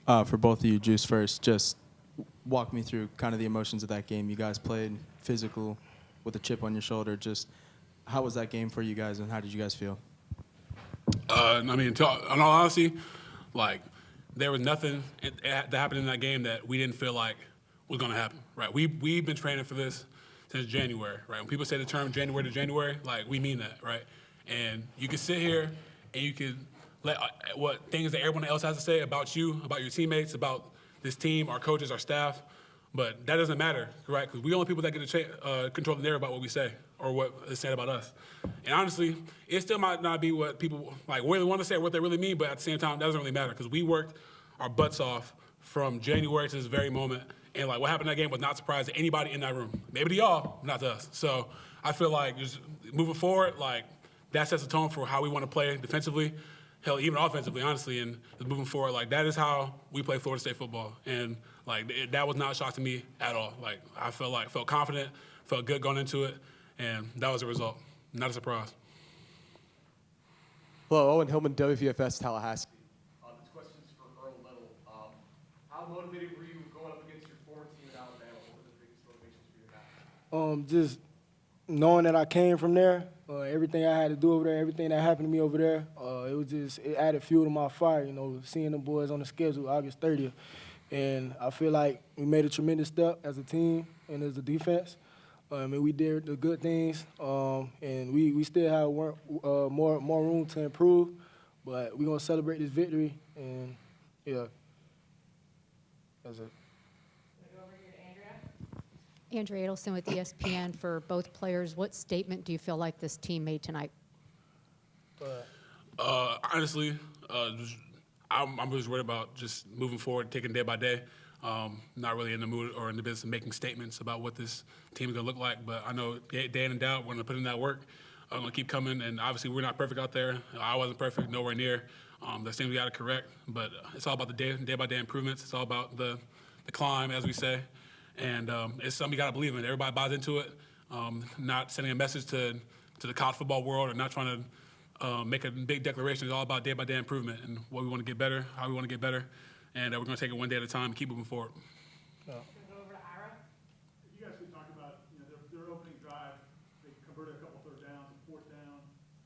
For both of you, Juice first, just walk me through kind of the emotions of that game. You guys played physical with a chip on your shoulder. Just how was that game for you guys, and how did you guys feel? I mean, in all honesty, like, there was nothing that happened in that game that we didn't feel like was going to happen, right? We've been training for this since January, right? When people say the term January to January, like, we mean that, right? And you can sit here and you can let what things that everyone else has to say about you, about your teammates, about this team, our coaches, our staff, but that doesn't matter, right? Because we the only people that get to control the narrative about what we say or what is said about us. And honestly, it still might not be what people like really want to say or what they really mean, but at the same time, that doesn't really matter because we worked our butts off from January to this very moment. And like what happened in that game was not surprising to anybody in that room. Maybe to y'all, not to us. So I feel like just moving forward, like that sets the tone for how we want to play defensively. Hell, even offensively, honestly, and just moving forward, like that is how we play Florida State football, and like that was not a shock to me at all. Like I felt confident, felt good going into it, and that was the result. Not a surprise. Hello, Owen Hillman, WVFS Tallahassee. This question is for Earl Little. How motivated were you going up against your former team in Alabama? What were the biggest motivations for you in that? Just knowing that I came from there, everything I had to do over there, everything that happened to me over there, it added fuel to my fire, you know, seeing them boys on the schedule August 30th. And I feel like we made a tremendous step as a team and as a defense. And we did the good things, and we still have more room to improve, but we're going to celebrate this victory, and, yeah, that's it. Andrea Adelson with ESPN. For both players, what statement do you feel like this team made tonight? Honestly, I'm just worried about just moving forward, taking day by day. Not really in the mood or in the business of making statements about what this team is going to look like, but I know day in and out, we're going to put in that work. I'm going to keep coming, and obviously we're not perfect out there. I wasn't perfect, nowhere near. There's things we got to correct, but it's all about the day-by-day improvements. It's all about the climb, as we say. And it's something you got to believe in. Everybody buys into it. Not sending a message to the college football world or not trying to make a big declaration. It's all about day-by-day improvement and what we want to get better, how we want to get better. And we're going to take it one day at a time and keep moving forward. Go over to Ira. You guys could talk about, their opening drive. They converted a couple third downs and fourth down.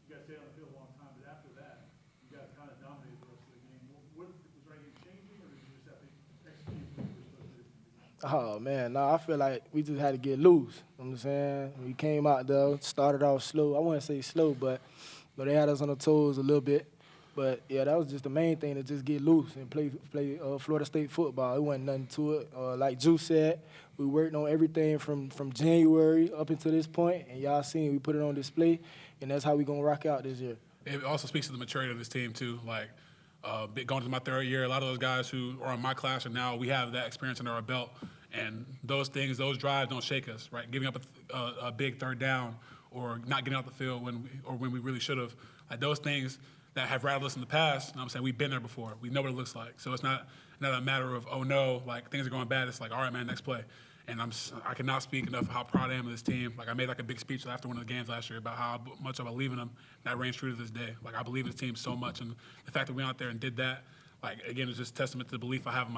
You guys stayed on the field a long time, but after that, you guys kind of dominated the rest of the game. Was there anything changing, or did you just have to execute what you were supposed to do? Oh, man, no, I feel like we just had to get loose. You know what I'm saying? We came out there, started off slow. I wouldn't say slow, but they had us on the toes a little bit. But, yeah, that was just the main thing, to just get loose and play Florida State football. It wasn't nothing to it. Like Juice said, we worked on everything from January up until this point, and y'all seen we put it on display, and that's how we going to rock out this year. It also speaks to the maturity of this team, too. Like, going to my third year, a lot of those guys who are in my class are now, we have that experience under our belt. And those things, those drives don't shake us, right? Giving up a big third down or not getting out the field when we really should have. Like, those things that have rattled us in the past, I'm saying we've been there before. We know what it looks like. So it's not a matter of, oh, no, like, things are going bad. It's like, all right, man, next play. And I cannot speak enough of how proud I am of this team. Like, I made, like, a big speech after one of the games last year about how much I believe in them. And that reigns true to this day. Like, I believe in this team so much. And the fact that we went out there and did that, like, again, it's just testament to the belief I have in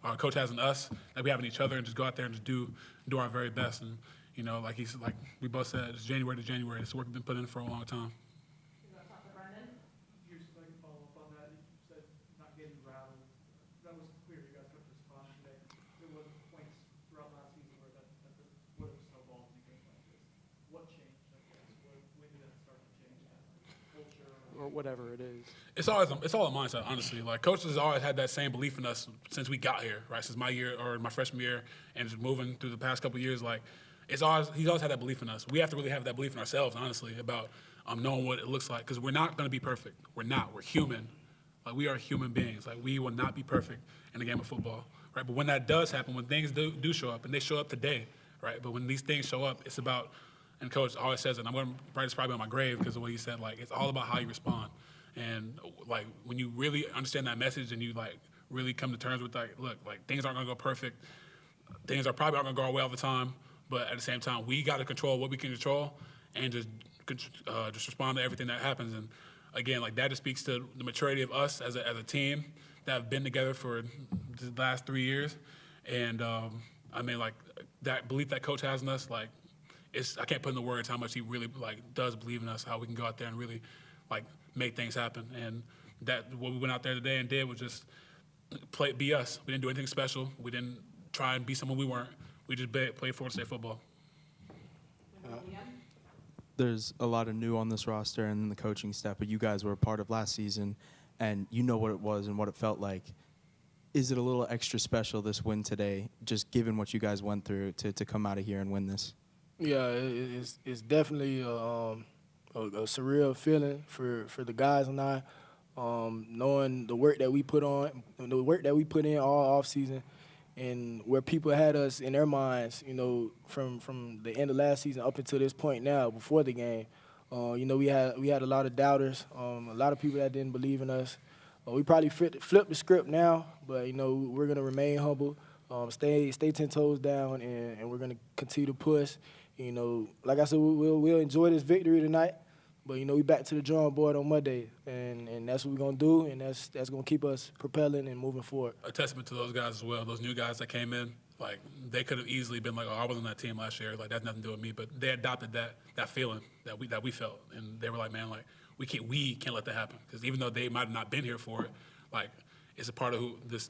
our coach has in us, that we have in each other, and just go out there and just do our very best. And, like we both said, it's January to January. This work has been put in for a long time. Or whatever it is. It's all a mindset, honestly. Like, coaches has always had that same belief in us since we got here, right? Since my year or my freshman year, and just moving through the past couple of years, like, he's always had that belief in us. We have to really have that belief in ourselves, honestly, about knowing what it looks like, because we're not going to be perfect. We're not. We're human. Like, we are human beings. Like, we will not be perfect in the game of football, right? But when that does happen, when things do show up, and they show up today, right? But when these things show up, it's about. And Coach always says it, and I'm going to write this probably on my grave because of what he said, like, it's all about how you respond. And, like, when you really understand that message and you, like, really come to terms with, like, look, like, things aren't going to go perfect. Things probably aren't going to go our way all the time. But at the same time, we got to control what we can control and just respond to everything that happens. And, again, like, that just speaks to the maturity of us as a team, that have been together for the last 3 years. And, I mean, like, that belief that coach has in us, like, I can't put into words how much he really, like, does believe in us, how we can go out there and really, like, make things happen. And what we went out there today and did was just be us. We didn't do anything special. We didn't try and be someone we weren't. We just played Florida State football. There's a lot of new on this roster and the coaching staff, but you guys were a part of last season, and you know what it was and what it felt like. Is it a little extra special, this win today, just given what you guys went through to come out of here and win this? Yeah, it's definitely a surreal feeling for the guys and I, knowing the work that we put in all off season, and where people had us in their minds, you know, from the end of last season up until this point now, before the game. You know, we had a lot of doubters, a lot of people that didn't believe in us. We probably flipped the script now, but, you know, we're going to remain humble, stay 10 toes down, and we're going to continue to push. You know, like I said, we'll enjoy this victory tonight, but, you know, we back to the drawing board on Monday, and that's what we're going to do, and that's going to keep us propelling and moving forward. A testament to those guys as well, those new guys that came in. Like, they could have easily been like, oh, I wasn't on that team last year. Like, that's nothing to do with me. But they adopted that feeling that we felt. And they were like, man, like, we can't let that happen. Because even though they might have not been here for it, like, it's a part of this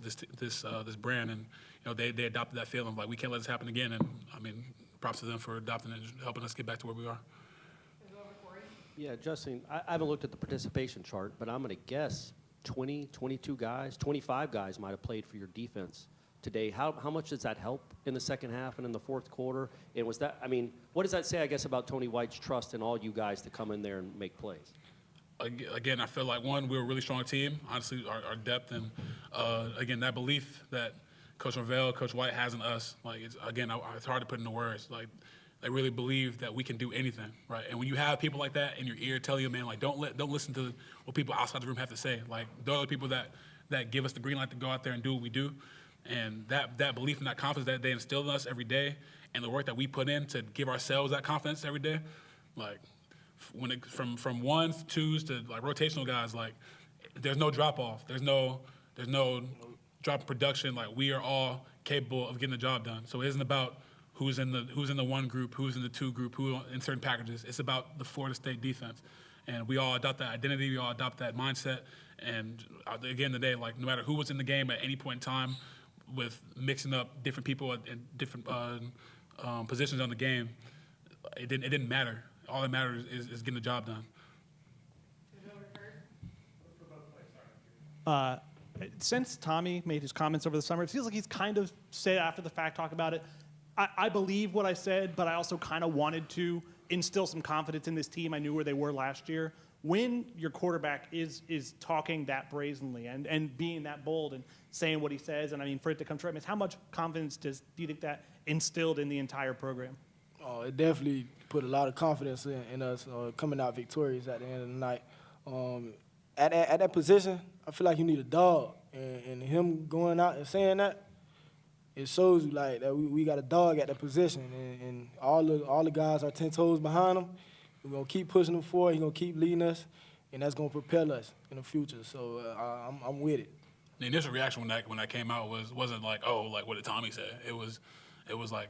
brand. And, you know, they adopted that feeling. Like, we can't let this happen again. And, I mean, props to them for adopting it and helping us get back to where we are. Yeah, Justin, I haven't looked at the participation chart, but I'm going to guess 20, 22 guys, 25 guys might have played for your defense today. How much does that help in the second half and in the fourth quarter? And was that, I mean, what does that say, I guess, about Tony White's trust in all you guys to come in there and make plays? Again, I feel like, one, we're a really strong team. Honestly, our depth and, again, that belief that Coach Norvell, Coach White has in us, like, it's hard to put into words. Like, they really believe that we can do anything, right? And when you have people like that in your ear telling you, man, like, don't listen to what people outside the room have to say. Like, those are the people that give us the green light to go out there and do what we do. And that belief and that confidence that they instill in us every day, and the work that we put in to give ourselves that confidence every day, like, from ones, twos to, like, rotational guys, like, there's no drop off. There's no drop in production. Like, we are all capable of getting the job done. So it isn't about who's in the one group, who's in the two group, who in certain packages. It's about the Florida State defense. And we all adopt that identity, we all adopt that mindset. And again, today, like, no matter who was in the game at any point in time, with mixing up different people in different positions on the game, it didn't matter. All that matters is getting the job done. Since Tommy made his comments over the summer, it feels like he's kind of said after the fact, talk about it. I believe what I said, but I also kind of wanted to instill some confidence in this team. I knew where they were last year. When your quarterback is talking that brazenly and being that bold and saying what he says, and I mean, for it to come true, I mean, how much confidence do you think that instilled in the entire program? Oh, it definitely put a lot of confidence in us coming out victorious at the end of the night. At that position, I feel like you need a dog, and him going out and saying that, it shows you like that we got a dog at that position, and all the guys are 10 toes behind him. We're gonna keep pushing him forward. He's gonna keep leading us, and that's gonna propel us in the future. So I'm with it. The initial reaction when that came out wasn't like, oh, like, what did Tommy say? It was like,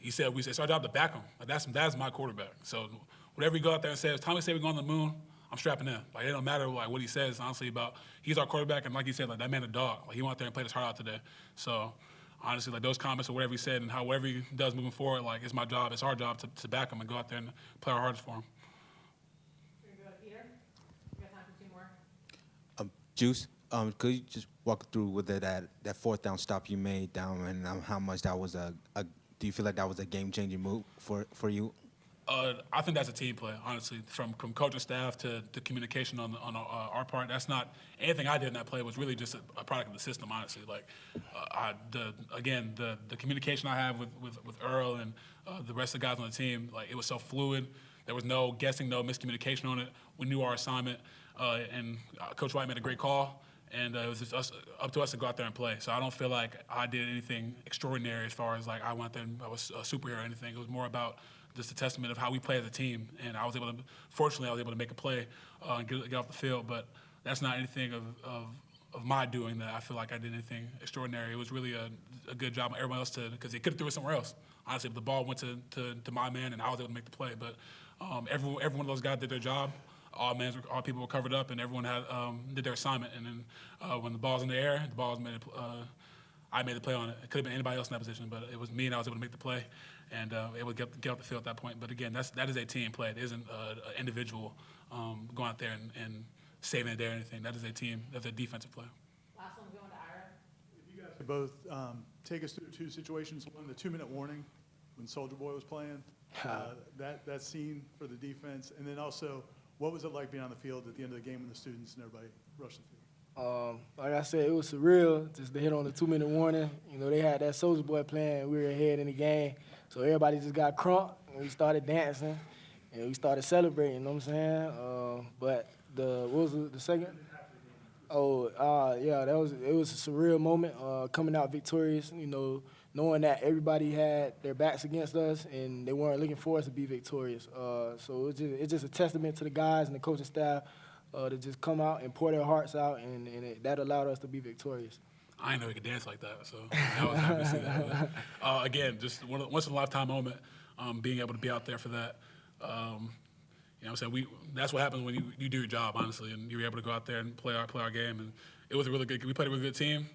we said it's our job to back him. Like, that's my quarterback. So whatever you go out there and say, if Tommy said we're going to the moon, I'm strapping in. Like, it don't matter like what he says, honestly, about he's our quarterback, and like you said, like, that man a dog. Like, he went out there and played his heart out today. So honestly, like, those comments or whatever he said and whatever he does moving forward, like, it's my job, it's our job to back him and go out there and play our hardest for him. We're going to go to Peter. We got time for two more. Juice, could you just walk through with that fourth down stop you made down, and how much that was do you feel like that was a game-changing move for you? I think that's a team play, honestly. From coaching staff to communication on our part, that's not anything I did in that play. Was really just a product of the system, honestly. Like, the communication I have with Earl and the rest of the guys on the team, like, it was so fluid. There was no guessing, no miscommunication on it. We knew our assignment, and Coach White made a great call. And it was just up to us to go out there and play. So I don't feel like I did anything extraordinary as far as, like, I went there and I was a superhero or anything. It was more about just a testament of how we play as a team. And fortunately, I was able to make a play and get off the field. But that's not anything my doing that I feel like I did anything extraordinary. It was really a good job on everyone else because they could have threw it somewhere else. Honestly, the ball went to my man and I was able to make the play. But every one of those guys did their job. All people were covered up and everyone did their assignment. And then when the ball's in the air, I made the play on it. It could have been anybody else in that position, but it was me and I was able to make the play and able to get off the field at that point. But again, that is a team play. It isn't an individual going out there and saving the day or anything. That is a team. That's a defensive play. Last one going to Ira. If you guys could both take us through two situations. One, the 2-minute warning when Soldier Boy was playing, that scene for the defense, and then also what was it like being on the field at the end of the game when the students and everybody rushed the field? Like I said, it was surreal just to hit on the 2-minute warning. You know, they had that Soldier Boy playing. We were ahead in the game. So everybody just got crunk, and we started dancing, and we started celebrating, you know what I'm saying? But what was the second? Yeah, it was a surreal moment, coming out victorious, you know, knowing that everybody had their backs against us and they weren't looking for us to be victorious. So it's just a testament to the guys and the coaching staff to just come out and pour their hearts out, and that allowed us to be victorious. I didn't know he could dance like that, so I was happy to see that. Again, just once in a lifetime moment, being able to be out there for that. You know what I'm saying? That's what happens when you do your job, honestly, and you're able to go out there and play our game. And it was we played a really good team.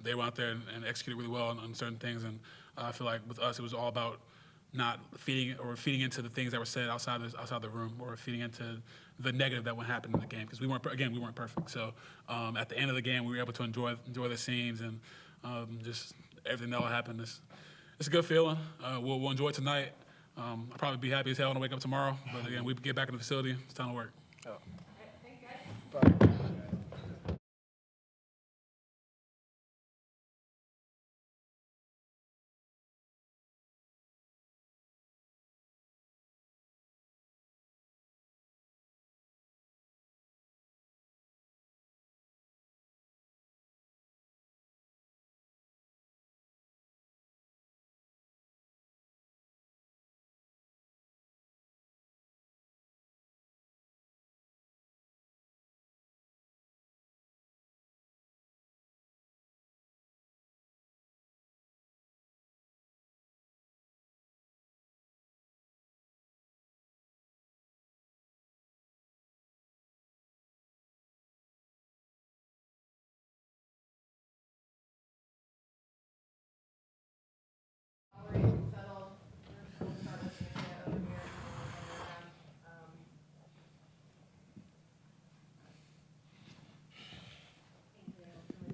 They went out there and executed really well on certain things. And I feel like with us, it was all about not feeding into the things that were said outside the room or feeding into the negative that would happen in the game, because we weren't perfect. So at the end of the game, we were able to enjoy the scenes and just everything that happened. It's a good feeling. We'll enjoy it tonight. I'll probably be happy as hell when I wake up tomorrow. But again, we get back in the facility. It's time to work.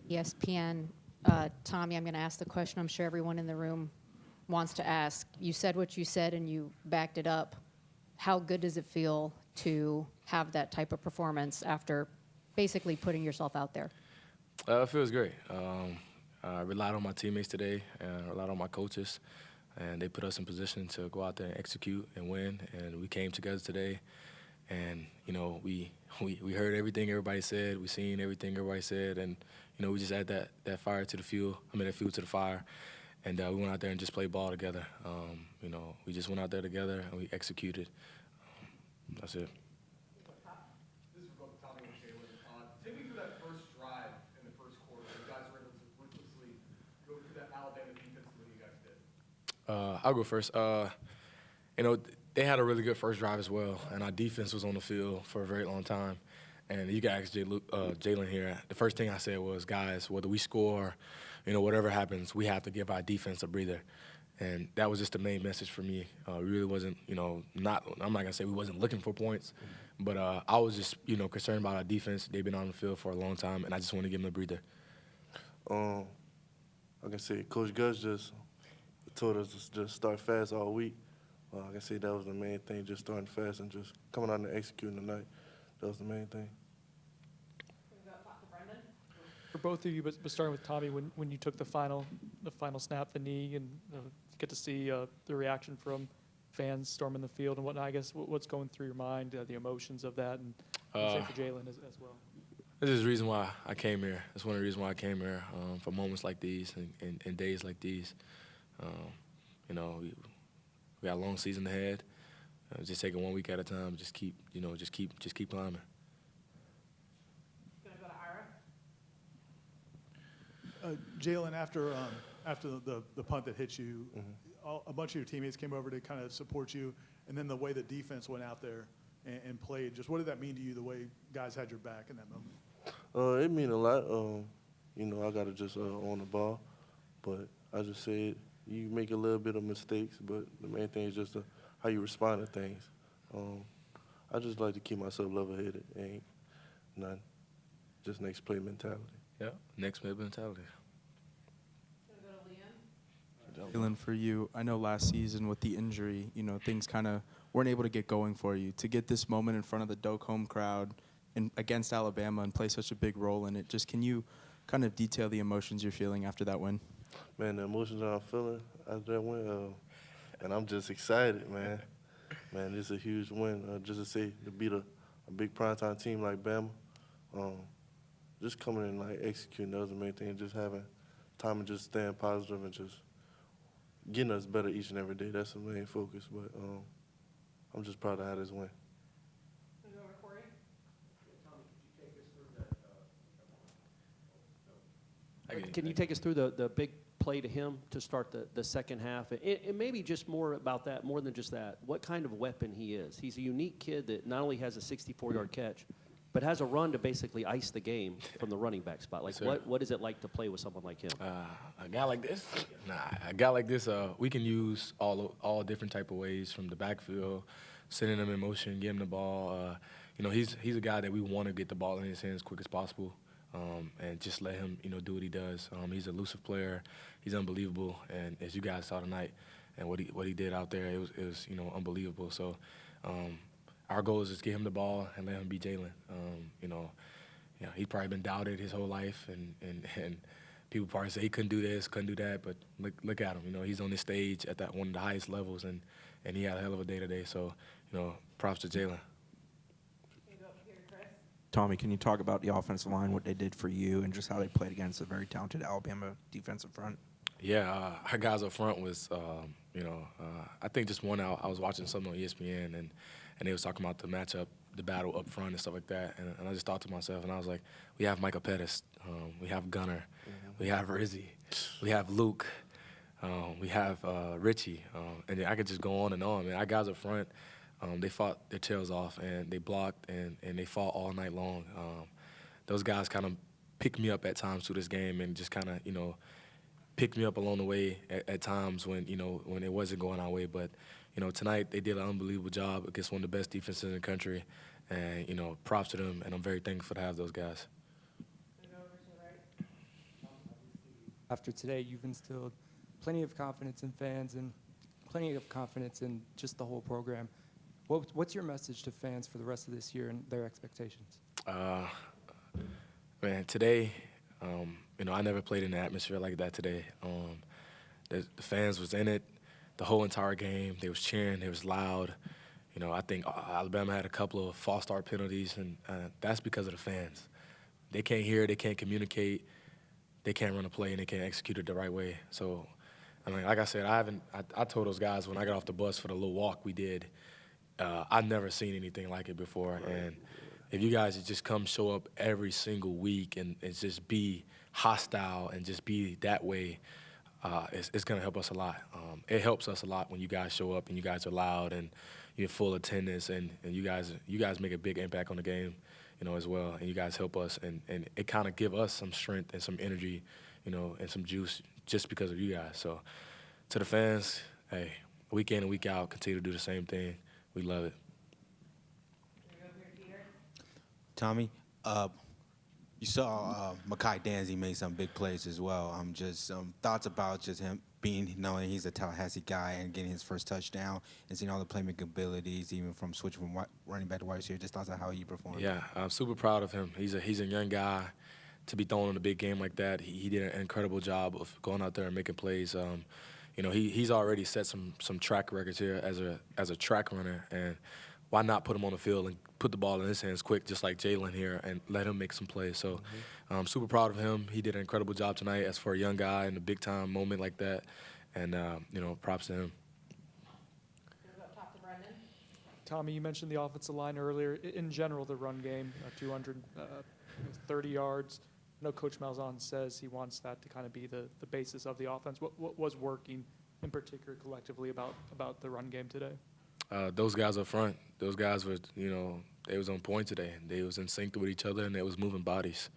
ESPN. Tommy, I'm going to ask the question I'm sure everyone in the room wants to ask. You said what you said and you backed it up. How good does it feel to have that type of performance after basically putting yourself out there? It feels great. I relied on my teammates today and relied on my coaches, and they put us in position to go out there and execute and win. And we came together today, and you know we heard everything everybody said. We seen everything everybody said, and you know we just add that fire to the fuel. that fuel to the fire, and we went out there and just played ball together. You know, we just went out there together and we executed. That's it. This is both Tommy and Jalen. Take me through that first drive in the first quarter. You guys were able to ruthlessly go through that Alabama defense the way you guys did. I'll go first. You know, they had a really good first drive as well, and our defense was on the field for a very long time. And you can ask Jalen here. The first thing I said was, guys, whether we score, you know, whatever happens, we have to give our defense a breather. And that was just the main message for me. We really wasn't, you know, I'm not going to say we wasn't looking for points, but I was just, you know, concerned about our defense. They've been on the field for a long time, and I just want to give them a breather. I can say Coach Gus just told us to just start fast all week. I can say that was the main thing, just starting fast and just coming out and executing tonight. That was the main thing. For both of you, but starting with Tommy, when you took the final snap, the knee, and get to see the reaction from fans storming the field and whatnot, I guess what's going through your mind, the emotions of that, and same for Jalen as well. This is the reason why I came here. That's one of the reasons why I came here, for moments like these and days like these. You know, we got a long season ahead. Just take it 1 week at a time. Just keep climbing. Gonna go to Ira. Jalen, after the punt that hit you, a bunch of your teammates came over to kind of support you, and then the way the defense went out there and played. Just what did that mean to you? The way guys had your back in that moment. It mean a lot. I got to just own the ball, but I just said you make a little bit of mistakes, but the main thing is just how you respond to things. I just like to keep myself level-headed. Ain't nothing. Just next play mentality. Yeah, next play mentality. Jalen, for you, I know last season with the injury, things kind of weren't able to get going for you. To get this moment in front of the Doak home crowd and against Alabama and play such a big role in it, just can you kind of detail the emotions you're feeling after that win? Man, the emotions that I'm feeling after that win, and I'm just excited, man. Man, it's a huge win. Just to say, to beat a big primetime team like Bama, just coming in and executing, that was the main thing. Just having time and just staying positive and just getting us better each and every day. That's the main focus. But I'm just proud of how this went. Can you take us through the big play to him to start the second half? And maybe just more about that, more than just that, what kind of weapon he is. He's a unique kid that not only has a 64-yard catch, but has a run to basically ice the game from the running back spot. Like, what is it like to play with someone like him? A guy like this? A guy like this, we can use all different type of ways from the backfield, sending him in motion, getting him the ball. He's a guy that we want to get the ball in his hands as quick as possible. And just let him, do what he does. He's an elusive player. He's unbelievable. And as you guys saw tonight, and what he did out there, it was unbelievable. So our goal is just get him the ball and let him be Jalen. He's probably been doubted his whole life, and people probably say he couldn't do this, couldn't do that. But look at him. He's on this stage at that one of the highest levels, and he had a hell of a day today. So props to Jalen. Tommy, can you talk about the offensive line, what they did for you, and just how they played against a very talented Alabama defensive front? Yeah, our guys up front was, I think just one out. I was watching something on ESPN, and they was talking about the matchup, the battle up front and stuff like that. And I just thought to myself, and I was like, we have Micah Pettis, we have Gunner, we have Rizzy, we have Luke, we have Richie, and I could just go on and on. Man, our guys up front, they fought their tails off, and they blocked, and they fought all night long. Those guys kind of picked me up at times through this game and just kind of, picked me up along the way at times when it wasn't going our way. But, tonight they did an unbelievable job against one of the best defenses in the country. And, props to them, and I'm very thankful to have those guys. After today, you've instilled plenty of confidence in fans and plenty of confidence in just the whole program. What's your message to fans for the rest of this year and their expectations? Man, today, I never played in an atmosphere like that today. The fans was in it the whole entire game. They was cheering. They was loud. I think Alabama had a couple of false start penalties, and that's because of the fans. They can't hear. They can't communicate. They can't run a play, and they can't execute it the right way. So, like I said, I told those guys when I got off the bus for the little walk we did, I've never seen anything like it before. Right. And if you guys just come show up every single week and just be hostile and just be that way, it's going to help us a lot. It helps us a lot when you guys show up and you guys are loud and you're full attendance, and you guys make a big impact on the game, as well. And you guys help us, and it kind of give us some strength and some energy, and some juice just because of you guys. So to the fans, hey, week in and week out, continue to do the same thing. We love it. Tommy, you saw Mekhi Danzy made some big plays as well. Just thoughts about just him knowing he's a Tallahassee guy and getting his first touchdown and seeing all the playmaking abilities, even from switching from running back to wide receiver. Just thoughts on how he performed. Yeah, I'm super proud of him. He's a young guy. To be thrown in a big game like that, he did an incredible job of going out there and making plays. He's already set some track records here as a track runner, and why not put him on the field and put the ball in his hands quick, just like Jalen here, and let him make some plays. So I'm super proud of him. He did an incredible job tonight as for a young guy in a big-time moment like that, and, props to him. Tommy, you mentioned the offensive line earlier. In general, the run game, 230 yards. I know Coach Malzahn says he wants that to kind of be the basis of the offense. What was working in particular collectively about the run game today? Those guys up front, those guys were, they was on point today. They was in sync with each other, and they was moving bodies.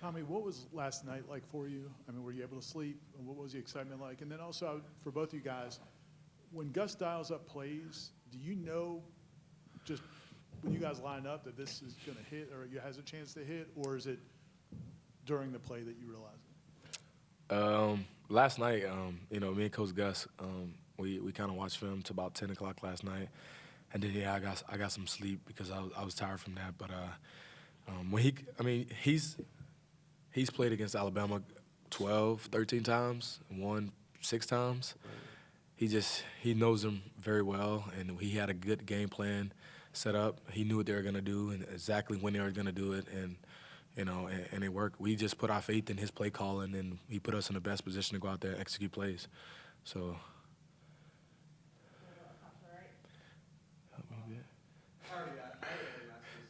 Tommy, what was last night like for you? I mean, were you able to sleep? And what was the excitement like? And then also, for both you guys, when Gus dials up plays, do you know just when you guys line up that this is going to hit or it has a chance to hit, or is it during the play that you realize it? Last night, me and Coach Gus, we kind of watched film to about 10 o'clock last night, and then I got some sleep because I was tired from that. But he's played against Alabama 12, 13 times, and won 6 times. He knows them very well, and he had a good game plan set up. He knew what they were gonna do and exactly when they were gonna do it, and and it worked. We just put our faith in his play calling, and he put us in the best position to go out there and execute plays. So. I already asked this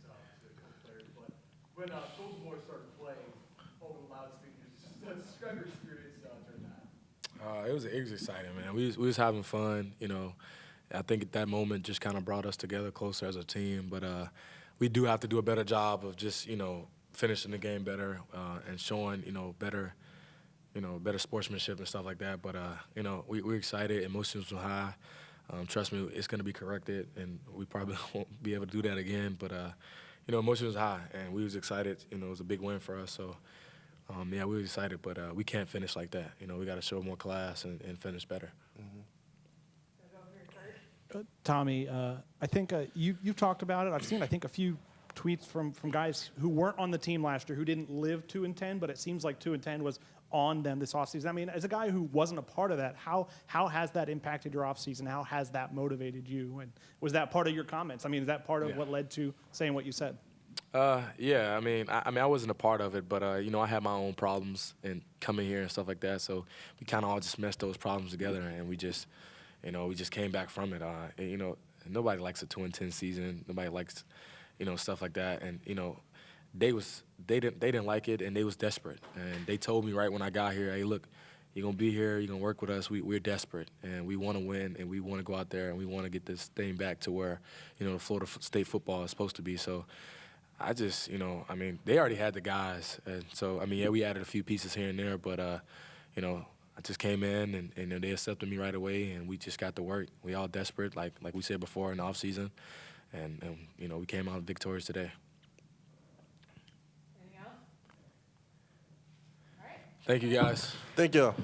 to a couple players, but when Golden Boy started playing over the loudspeakers, just describe your experience during that. It was exciting, man. We was having fun, I think at that moment just kind of brought us together closer as a team. But we do have to do a better job of just, finishing the game better and showing, better sportsmanship and stuff like that. But, we're excited. Emotions were high. Trust me, it's going to be corrected, and we probably won't be able to do that again. But, emotions was high, and we was excited. It was a big win for us. So, we were excited, but we can't finish like that. We got to show more class and finish better. Mm-hmm. Tommy, I think you've talked about it. I've seen, I think, a few tweets from guys who weren't on the team last year who didn't live 2-10, but it seems like 2-10 was on them this offseason. I mean, as a guy who wasn't a part of that, how has that impacted your offseason? How has that motivated you? And was that part of your comments? I mean, is that part of what led to saying what you said? Yeah, I wasn't a part of it, but I had my own problems and coming here and stuff like that. So we kind of all just meshed those problems together, and we just came back from it. Nobody likes a 2-10 season. Nobody likes, stuff like that. And they didn't like it, and they was desperate. And they told me right when I got here, hey, look, you're gonna be here, you're gonna work with us. We're desperate, and we want to win, and we want to go out there, and we want to get this thing back to where the Florida State football is supposed to be. So. I just, they already had the guys. And so, we added a few pieces here and there, but, I just came in and they accepted me right away, and we just got to work. We all desperate, like we said before in the offseason, and we came out victorious today. Anything else? All right. Thank you, guys. Thank y'all.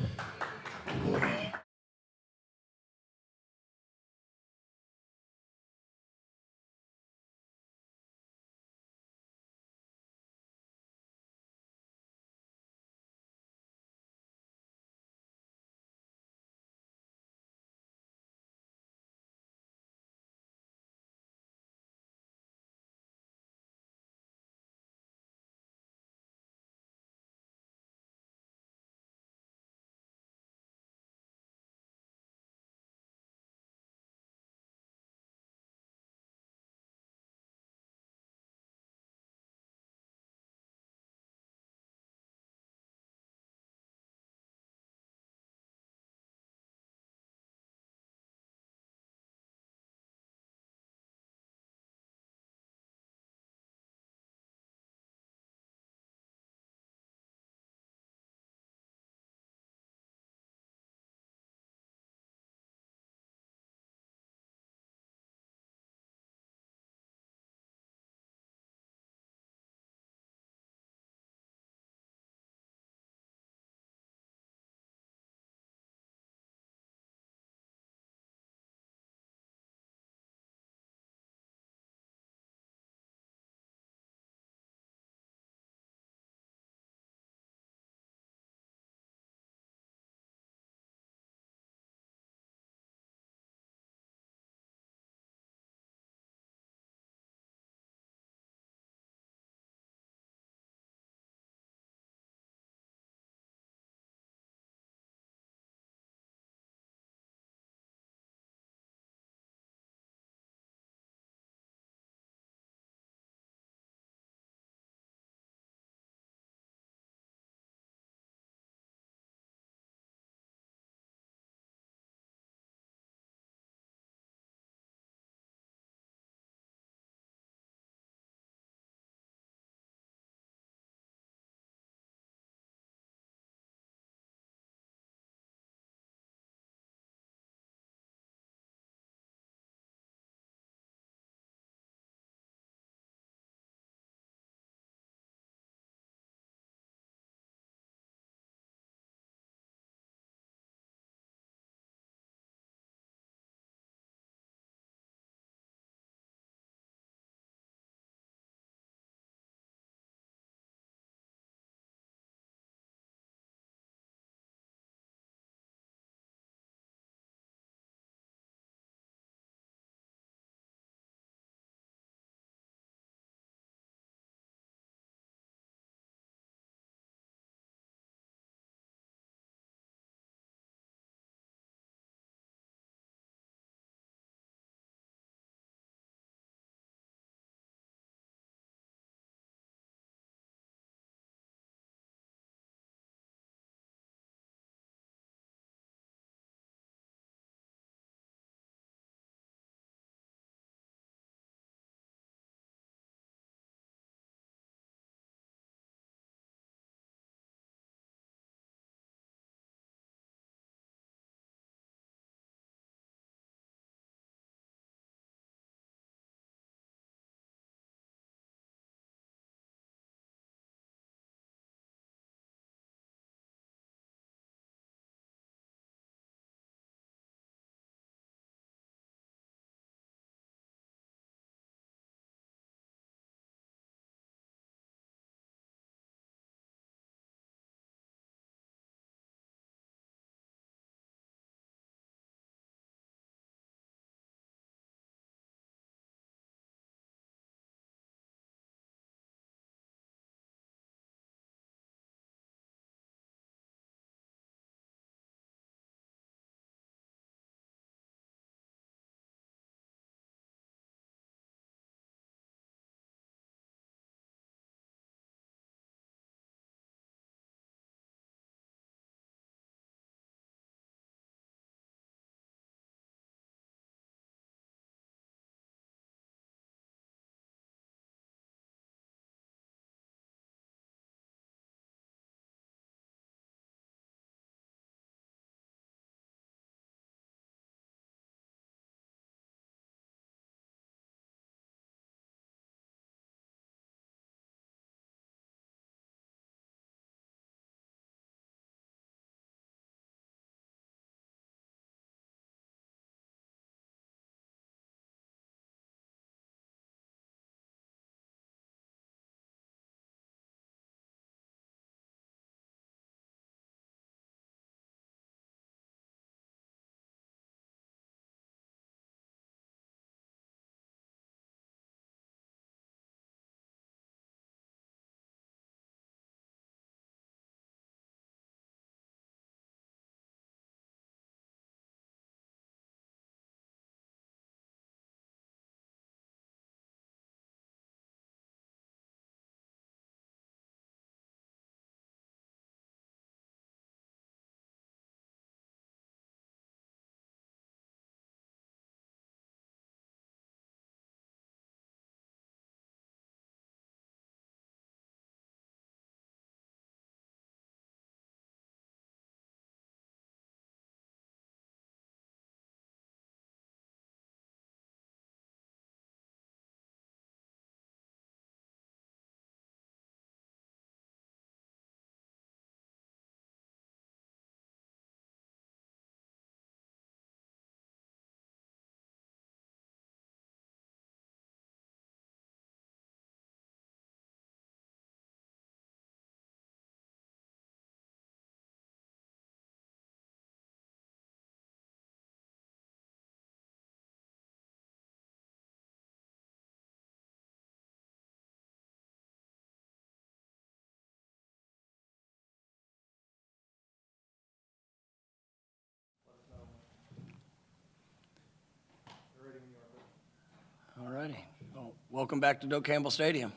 righty. Well, welcome back to Doak Campbell Stadium.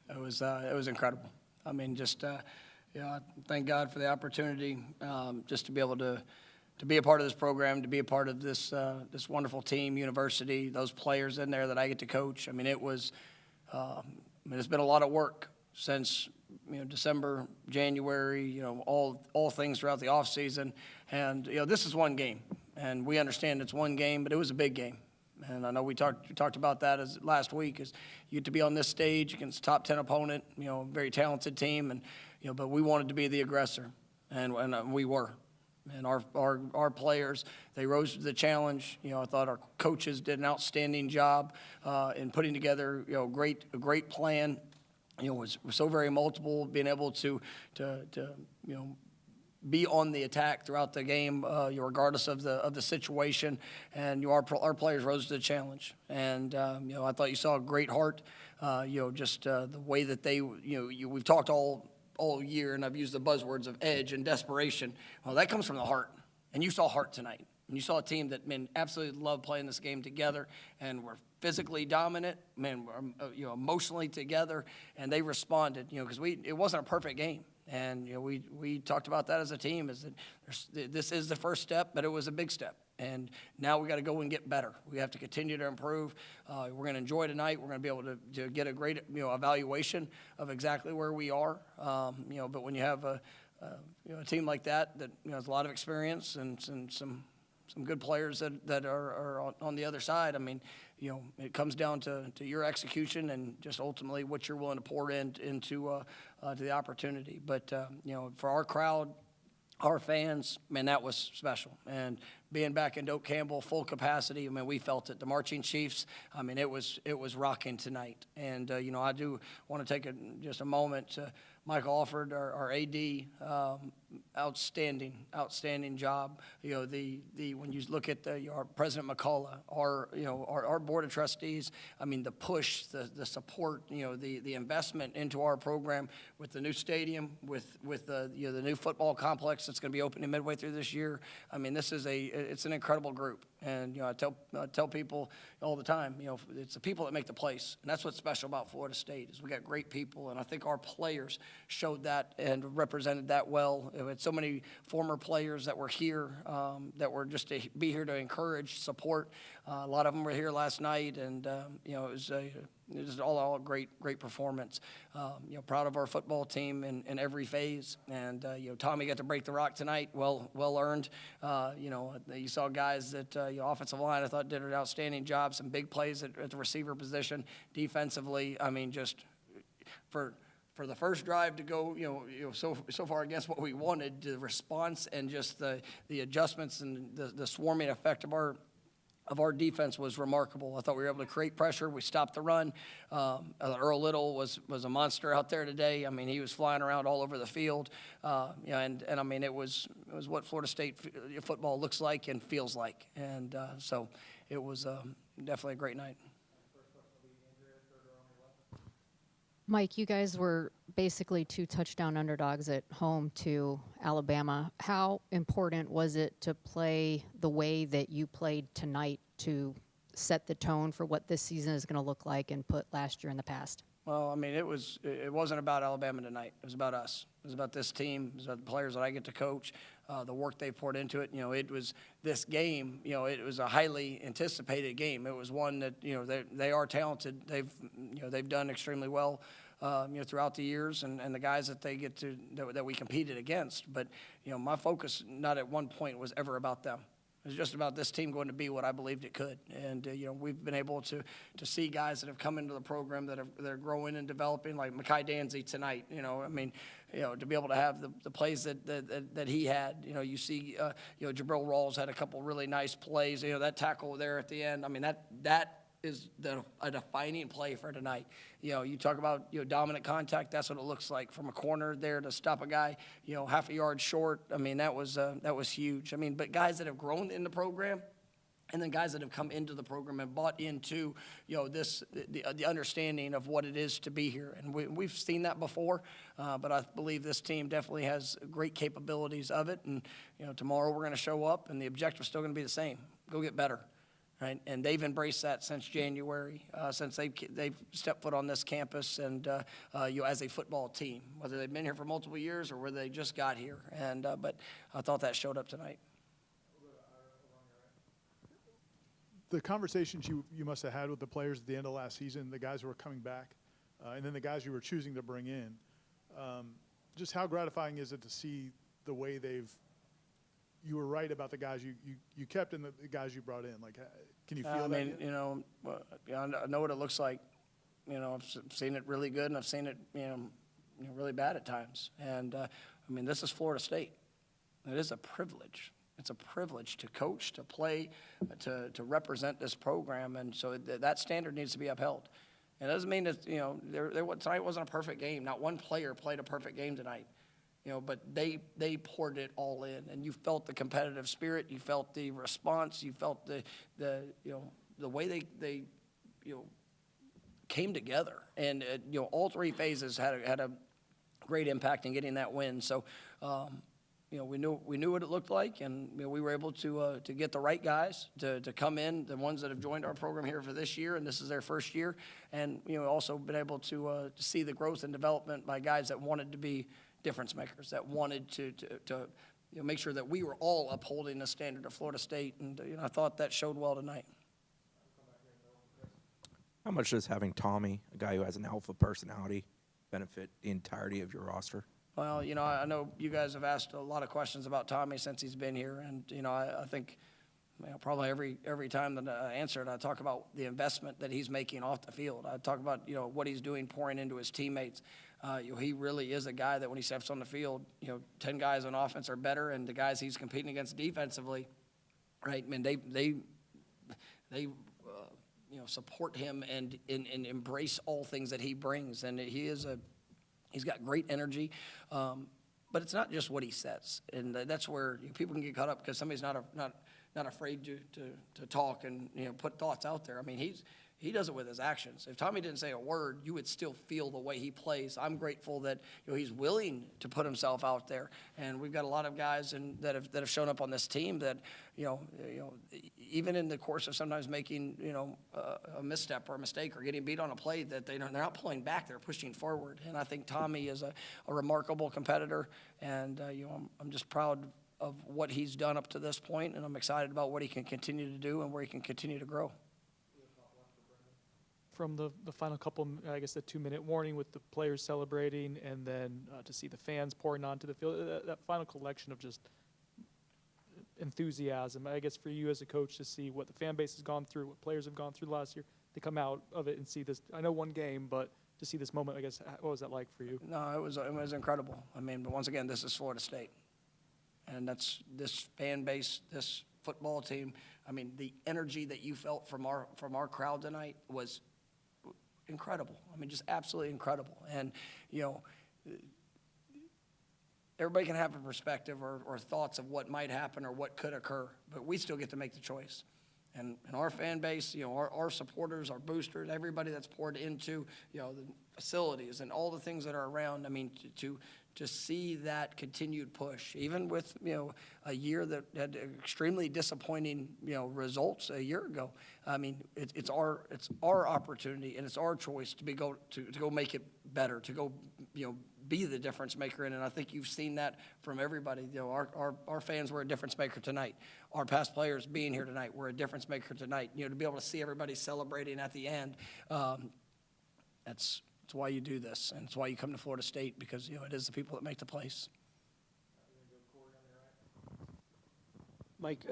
It was incredible. I mean, just thank God for the opportunity just to be able to be a part of this program, to be a part of this this wonderful team, university, those players in there that I get to coach. I mean, it's been a lot of work since December, January, all things throughout the off season, and this is one game, and we understand it's one game, but it was a big game. And I know we talked about that as last week, is you get to be on this stage against a top 10 opponent, very talented team, and but we wanted to be the aggressor, and we were. And our players, they rose to the challenge. I thought our coaches did an outstanding job in putting together a great plan. Was so very multiple, being able to be on the attack throughout the game, regardless of the situation. And our players rose to the challenge. And I thought you saw a great heart. Just the way that they, we've talked all year, and I've used the buzzwords of edge and desperation. Well, that comes from the heart. And you saw heart tonight. And you saw a team that, absolutely loved playing this game together, and were physically dominant, emotionally together, and they responded, because it wasn't a perfect game. And, we talked about that as a team, is that this is the first step, but it was a big step. And now we got to go and get better. We have to continue to improve. We're going to enjoy tonight. We're going to be able to get a great, evaluation of exactly where we are. But when you have a team like that has a lot of experience and some good players that are on the other side, it comes down to your execution and just ultimately what you're willing to pour into the opportunity. But, for our crowd, our fans, that was special. And being back in Doak Campbell, full capacity, we felt it. The Marching Chiefs, it was rocking tonight. And, I do want to take just a moment to Michael Alford, our AD, outstanding job. When you look at our President McCullough, our board of trustees, the push, the support, the investment into our program with the new stadium, with the new football complex that's going to be opening midway through this year. It's an incredible group. And I tell people all the time, it's the people that make the place, and that's what's special about Florida State, is we got great people, and I think our players showed that and represented that well. We had so many former players that were here, that were just to be here to encourage, support. A lot of them were here last night, and it was all great performance. Proud of our football team in every phase, and Tommy got to break the rock tonight. Well earned. You saw guys that offensive line, I thought, did an outstanding job. Some big plays at the receiver position. Defensively, just for the first drive to go, so far against what we wanted, the response and just the adjustments and the swarming effect of our defense was remarkable. I thought we were able to create pressure. We stopped the run. Earl Little was a monster out there today. He was flying around all over the field. It was what Florida State football looks like and feels like. And so it was definitely a great night. Mike, you guys were basically 2 touchdown underdogs at home to Alabama. How important was it to play the way that you played tonight to set the tone for what this season is going to look like and put last year in the past? Well, it wasn't about Alabama tonight. It was about us. It was about this team. It was about the players that I get to coach, the work they poured into it. It was this game. It was a highly anticipated game. It was one that they are talented. They've done extremely well. Throughout the years, and the guys that they get to that we competed against. But my focus not at one point was ever about them. It was just about this team going to be what I believed it could. And we've been able to see guys that have come into the program that are growing and developing, like Mekhi Danzy tonight. To be able to have the plays that he had. You see, Jabril Rawls had a couple really nice plays. That tackle there at the end. That is a defining play for tonight. You talk about dominant contact. That's what it looks like from a corner there to stop a guy half a yard short. That was huge. But guys that have grown in the program, and then guys that have come into the program and bought into the understanding of what it is to be here. And we've seen that before, but I believe this team definitely has great capabilities of it. And tomorrow we're going to show up, and the objective's still going to be the same: go get better. right? And they've embraced that since January, since they've stepped foot on this campus and as a football team, whether they've been here for multiple years or whether they just got here. And but I thought that showed up tonight. The conversations you must have had with the players at the end of last season, the guys who were coming back, and then the guys you were choosing to bring in, just how gratifying is it to see the way you were right about the guys you kept and the guys you brought in? Like, can you feel that? I mean, yet? I know what it looks like. I've seen it really good, and I've seen it, really bad at times. And this is Florida State. It is a privilege. It's a privilege to coach, to play, to represent this program, and so that standard needs to be upheld. It doesn't mean that tonight wasn't a perfect game. Not one player played a perfect game tonight. But they poured it all in, and you felt the competitive spirit, you felt the response, you felt the way they came together, and all three phases had a great impact in getting that win. So, we knew what it looked like, and we were able to get the right guys to come in, the ones that have joined our program here for this year, and this is their first year, and also been able to see the growth and development by guys that wanted to be difference makers, that wanted to make sure that we were all upholding the standard of Florida State, and I thought that showed well tonight. How much does having Tommy, a guy who has an alpha personality, benefit the entirety of your roster? Well, I know you guys have asked a lot of questions about Tommy since he's been here, and I think probably every time that I answer it, I talk about the investment that he's making off the field. I talk about what he's doing, pouring into his teammates. He really is a guy that when he steps on the field, 10 guys on offense are better, and the guys he's competing against defensively, right? I mean, they support him and embrace all things that he brings, and he's got great energy. But it's not just what he says, and that's where people can get caught up because somebody's not afraid to talk and put thoughts out there. I mean, he does it with his actions. If Tommy didn't say a word, you would still feel the way he plays. I'm grateful that he's willing to put himself out there, and we've got a lot of guys that have shown up on this team that even in the course of sometimes making a misstep or a mistake or getting beat on a play, that they're not pulling back, they're pushing forward. And I think Tommy is a remarkable competitor, and I'm just proud of what he's done up to this point, and I'm excited about what he can continue to do and where he can continue to grow. From the final couple, I guess the 2-minute warning with the players celebrating, and then to see the fans pouring onto the field, that final collection of just enthusiasm, I guess for you as a coach to see what the fan base has gone through, what players have gone through last year, to come out of it and see this. I know one game, but to see this moment, I guess, what was that like for you? No, it was incredible. I mean, but once again, this is Florida State, and that's this fan base, this football team. I mean, the energy that you felt from our crowd tonight was incredible. I mean, just absolutely incredible. And, everybody can have a perspective or thoughts of what might happen or what could occur, but we still get to make the choice. And our fan base, our supporters, our boosters, everybody that's poured into, the facilities and all the things that are around, I mean, to see that continued push, even with, a year that had extremely disappointing, results a year ago. I mean, it's our opportunity and it's our choice to go make it better, to go, be the difference maker in it. And I think you've seen that from everybody. Our fans were a difference maker tonight. Our past players being here tonight were a difference maker tonight. To be able to see everybody celebrating at the end, that's why you do this, and it's why you come to Florida State, because it is the people that make the place. Mike,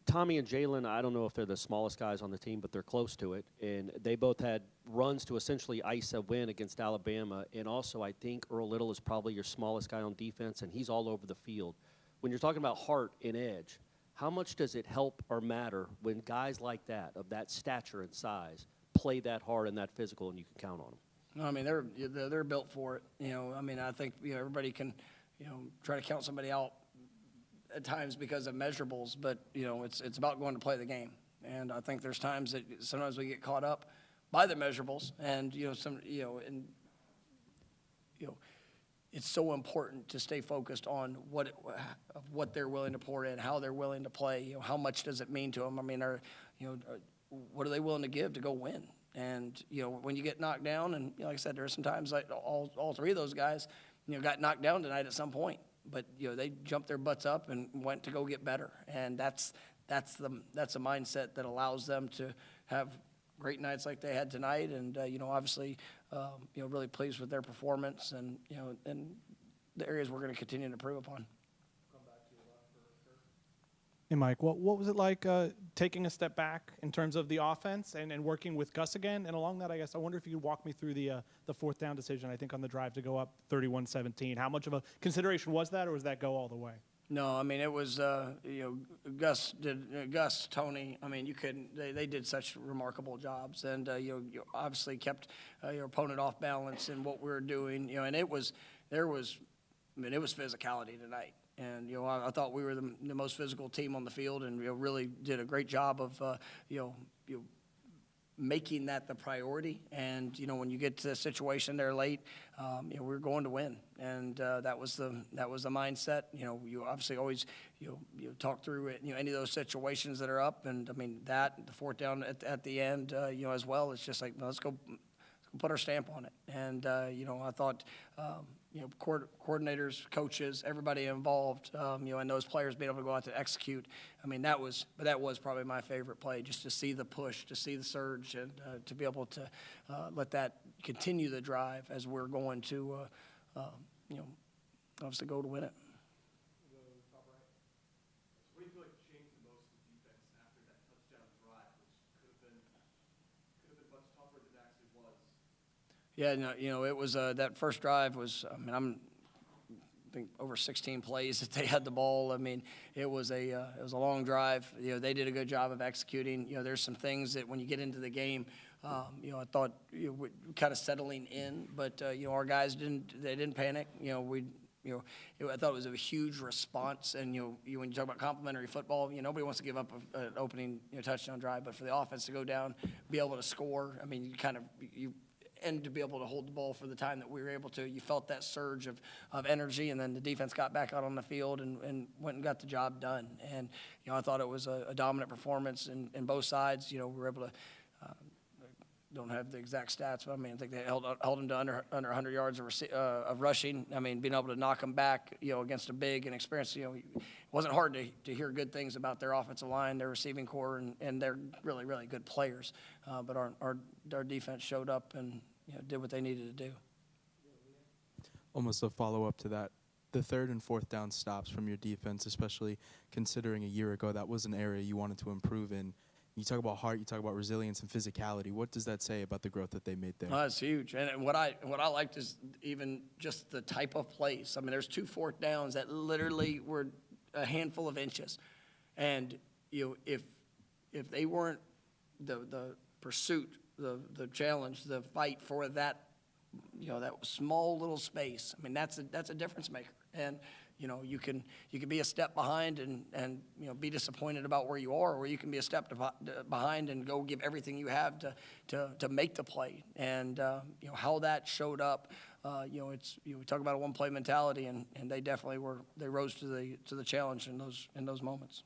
Tommy and Jalen, I don't know if they're the smallest guys on the team, but they're close to it. And they both had runs to essentially ice a win against Alabama. And also, I think Earl Little is probably your smallest guy on defense, and he's all over the field. When you're talking about heart and edge, how much does it help or matter when guys like that, of that stature and size, play that hard and that physical, and you can count on them? No, I mean, they're built for it. I mean, I think everybody can, try to count somebody out at times because of measurables, but it's about going to play the game. And I think there's times that sometimes we get caught up by the measurables, and it's so important to stay focused on what they're willing to pour in, how they're willing to play. How much does it mean to them? I mean, what are they willing to give to go win? And, when you get knocked down, and like I said, there are some times like all three of those guys, got knocked down tonight at some point. But, they jumped their butts up and went to go get better. And that's a mindset that allows them to have great nights like they had tonight. And, obviously, really pleased with their performance and, and the areas we're going to continue to improve upon. Hey, Mike, what was it like taking a step back in terms of the offense and working with Gus again? And along that, I guess, I wonder if you could walk me through the fourth down decision, I think, on the drive to go up 31-17. How much of a consideration was that, or was that go all the way? No, I mean, it was, Gus, Tony, I mean, you couldn't, they did such remarkable jobs. And, you obviously kept your opponent off balance in what we were doing, and it was physicality tonight. And, I thought we were the most physical team on the field and, really did a great job of, making that the priority. And, when you get to the situation there late, we're going to win. And that was the mindset. You obviously always, you talk through it, any of those situations that are up. And, I mean, the fourth down at the end, as well, it's just like, let's go put our stamp on it. And, I thought, coordinators, coaches, everybody involved, and those players being able to go out to execute. I mean, that was probably my favorite play, just to see the push, to see the surge, and to be able to let that continue the drive as we're going to, obviously go to win it. What do you feel like changed the most in defense after that touchdown drive, which could have been much tougher than it actually was? Yeah, no, it was that first drive was. I mean, I think over 16 plays that they had the ball. I mean, it was a long drive. They did a good job of executing. There's some things that when you get into the game, I thought we're kind of settling in, but our guys didn't panic. I thought it was a huge response. And when you talk about complimentary football, nobody wants to give up an opening touchdown drive, but for the offense to go down, be able to score. I mean, and to be able to hold the ball for the time that we were able to, you felt that surge of energy, and then the defense got back out on the field and went and got the job done. And, I thought it was a dominant performance in both sides. We were able to, don't have the exact stats, but I mean, I think they held them to under 100 yards of rushing. I mean, being able to knock them back, against a big and experienced, it wasn't hard to hear good things about their offensive line, their receiving core, and they're really, really good players. But our defense showed up and, did what they needed to do. Almost a follow-up to that. The third and fourth down stops from your defense, especially considering a year ago that was an area you wanted to improve in. You talk about heart, you talk about resilience and physicality. What does that say about the growth that they made there? Oh, that's huge. And what I liked is even just the type of plays. I mean, there's 2 fourth downs that literally were a handful of inches. And, if they weren't the pursuit, the challenge, the fight for that, that small little space. I mean, that's a difference maker. And, you can be a step behind and be disappointed about where you are, or you can be a step behind and go give everything you have to make the play. And, how that showed up, we talk about a one-play mentality, and they definitely rose to the challenge in those moments.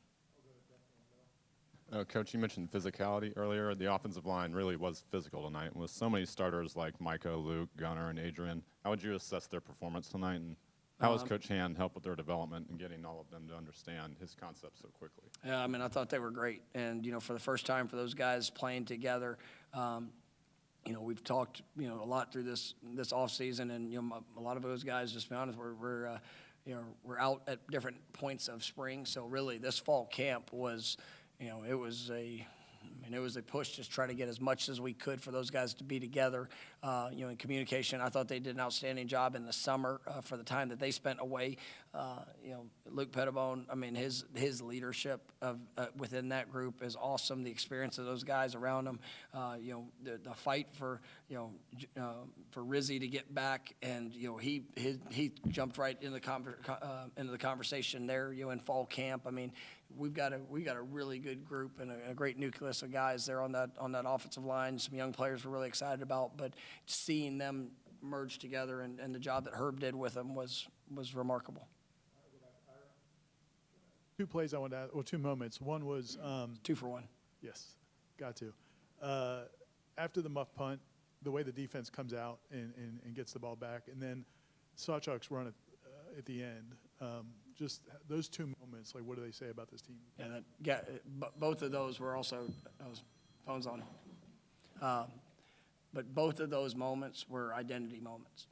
Coach, you mentioned physicality earlier. The offensive line really was physical tonight. With so many starters like Micah, Luke, Gunnar, and Adrian, how would you assess their performance tonight? And how has Coach Hand helped with their development and getting all of them to understand his concepts so quickly? Yeah, I mean, I thought they were great. And, for the first time for those guys playing together, we've talked, a lot through this offseason. And, a lot of those guys, just to be honest, we're out at different points of spring. So, really, this fall camp was – it was a push to try to get as much as we could for those guys to be together, in communication. I thought they did an outstanding job in the summer for the time that they spent away. Luke Pettibone, I mean, his leadership within that group is awesome. The experience of those guys around him, the fight for Rizzy to get back, and he jumped right into the conversation there, in fall camp. I mean, we got a really good group and a great nucleus of guys there on that offensive line. Some young players we're really excited about, but seeing them merge together and the job that Herb did with them was remarkable. 2 plays I wanted to add, or 2 moments. One was 2 for 1. Yes. got to. After the muff punt, the way the defense comes out and gets the ball back, and then Sawchuck's run at the end. Just those two moments, like, what do they say about this team? Both of those were also, phone's on. But both of those moments were identity moments,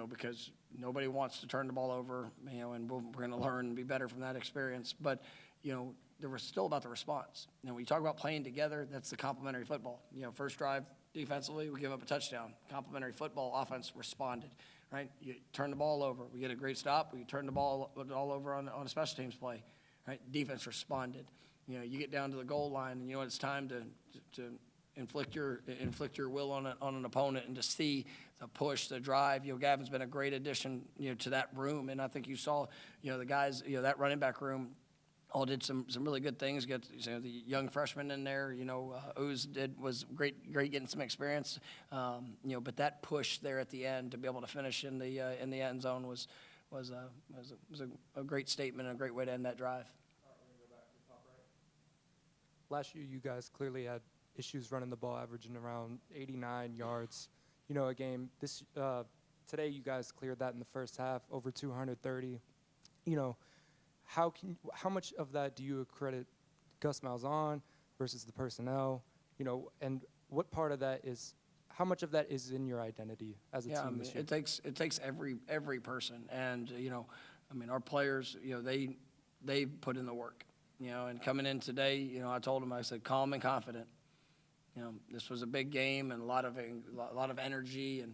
because nobody wants to turn the ball over, and we're going to learn and be better from that experience. But, there was still about the response. When you talk about playing together, that's the complementary football. First drive defensively, we give up a touchdown. Complementary football offense responded, right? You turn the ball over, we get a great stop. We turn the ball all over on a special teams play, right? Defense responded. You get down to the goal line, and it's time to inflict your will on an opponent, and to see the push, the drive. Gavin's been a great addition, to that room, and I think you saw, the guys, that running back room all did some really good things. Got the young freshman in there. Ooze was great getting some experience. But that push there at the end to be able to finish in the end zone was a great statement and a great way to end that drive. Last year, you guys clearly had issues running the ball, averaging around 89 yards, a game. Today, you guys cleared that in the first half, over 230. How much of that do you credit Gus Malzahn versus the personnel? And what part of that is? How much of that is in your identity as a team this year? It takes every person, and our players, they put in the work. And coming in today, I told them, I said, calm and confident. This was a big game and a lot of energy, and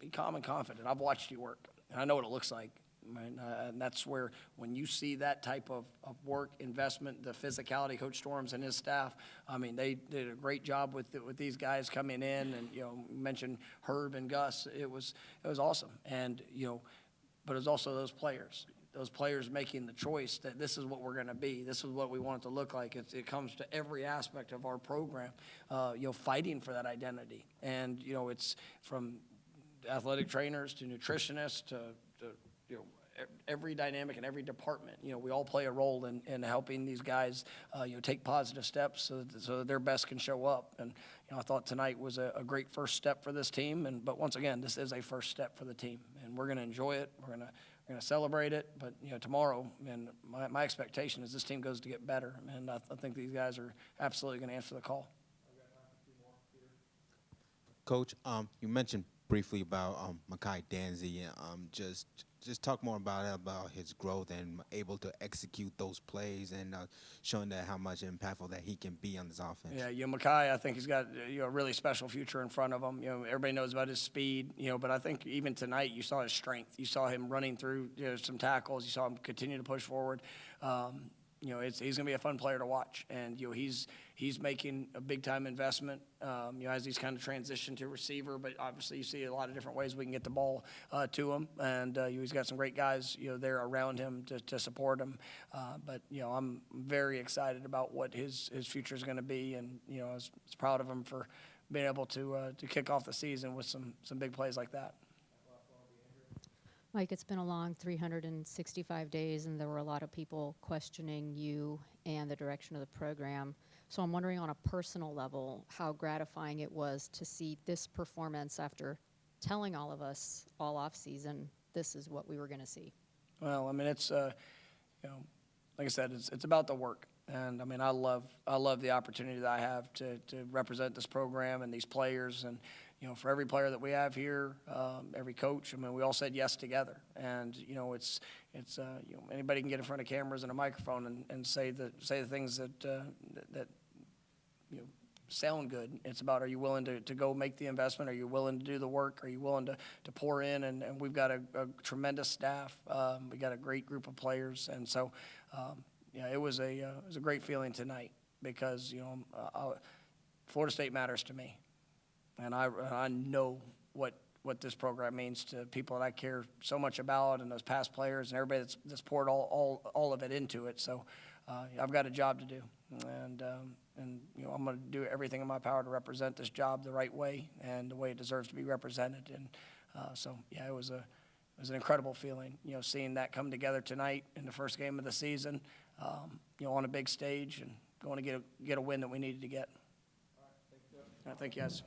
be calm and confident. I've watched you work, and I know what it looks like. Right? And that's where, when you see that type of work, investment, the physicality, Coach Storms and his staff, they did a great job with these guys coming in, and mentioned Herb and Gus. It was awesome, and but it was also those players making the choice that this is what we're going to be. This is what we want it to look like. It comes to every aspect of our program, fighting for that identity, and it's from athletic trainers to nutritionists to every dynamic in every department. We all play a role in helping these guys, take positive steps so that their best can show up. And I thought tonight was a great first step for this team. But once again, this is a first step for the team, and we're going to enjoy it. We're going to celebrate it. But tomorrow, and my expectation is this team goes to get better, and I think these guys are absolutely going to answer the call. Coach, you mentioned briefly about Mekhi Danzy. Just talk more about his growth and able to execute those plays, and showing that how much impactful that he can be on this offense. Yeah, Mekhi, I think he's got a really special future in front of him. Everybody knows about his speed, but I think even tonight you saw his strength. You saw him running through some tackles. You saw him continue to push forward. He's going to be a fun player to watch, and he's making a big time investment. As he's kind of transitioned to receiver, but obviously you see a lot of different ways we can get the ball to him, and he's got some great guys there around him to support him. But I'm very excited about what his future is going to be, and I was proud of him for being able to kick off the season with some big plays like that. Mike, it's been a long 365 days, and there were a lot of people questioning you and the direction of the program. So I'm wondering, on a personal level, how gratifying it was to see this performance after telling all of us all off season this is what we were going to see. Well, it's like I said, it's about the work. And I love the opportunity that I have to represent this program and these players, and for every player that we have here, every coach. We all said yes together, and it's anybody can get in front of cameras and a microphone and say the things that sound good. It's about, are you willing to go make the investment? Are you willing to do the work? Are you willing to pour in? And we've got a tremendous staff. We got a great group of players, and so. It was a great feeling tonight, because Florida State matters to me, and I know what this program means to people that I care so much about, and those past players and everybody that's poured all of it into it. So I've got a job to do, and I'm going to do everything in my power to represent this job the right way and the way it deserves to be represented. And it was an incredible feeling, seeing that come together tonight in the first game of the season, on a big stage, and going to get a win that we needed to get. Thank you, guys.